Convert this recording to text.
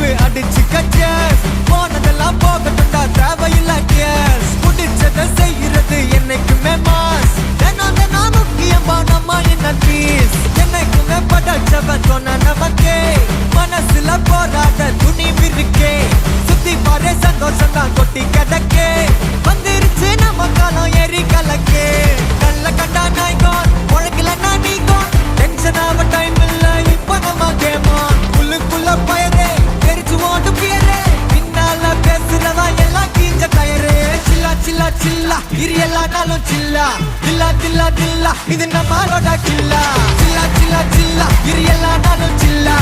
Chip அடிச்சுக்க cheers. போனதெல்லாம் போகட்டும்டா தேவையில்ல கேஸ். முடிச்சதை செய்யறது என்னைக்குமே மாஸ். தினம் தினம் முக்கியமா நம்ம என்ன பீஸ். என்னைக்குமே படைச்சவன் சொன்ன நமக்கே மனசுல போராட துணிவு இருக்கே. சுத்தி பாரு சந்தோஷம் தான் கொட்டி கிடக்கே. வந்துருச்சு நம்ம காலம் ஏறி கலக்கே. நல்ல கண்டா நாய்கோன் உழைக்கலன்னா நீங்கோன். டென்ஷன் ஆக டைம் இல்ல இப்ப நம்ம கேமான். உள்ளுக்குள்ள பயரே தெரிச்சு ஓட்டு பியரே. பின்னால பேசுறவா எல்லாம் கீஞ்ச டயரே. சில்லா சில்லா சில்லா இரு எல்லா நாளும் சில்லா. தில்லா தில்லா தில்லா இது நம்மளோட கில்லா. சில்லா சில்லா சில்லா இரு எல்லா நாளும் சில்லா.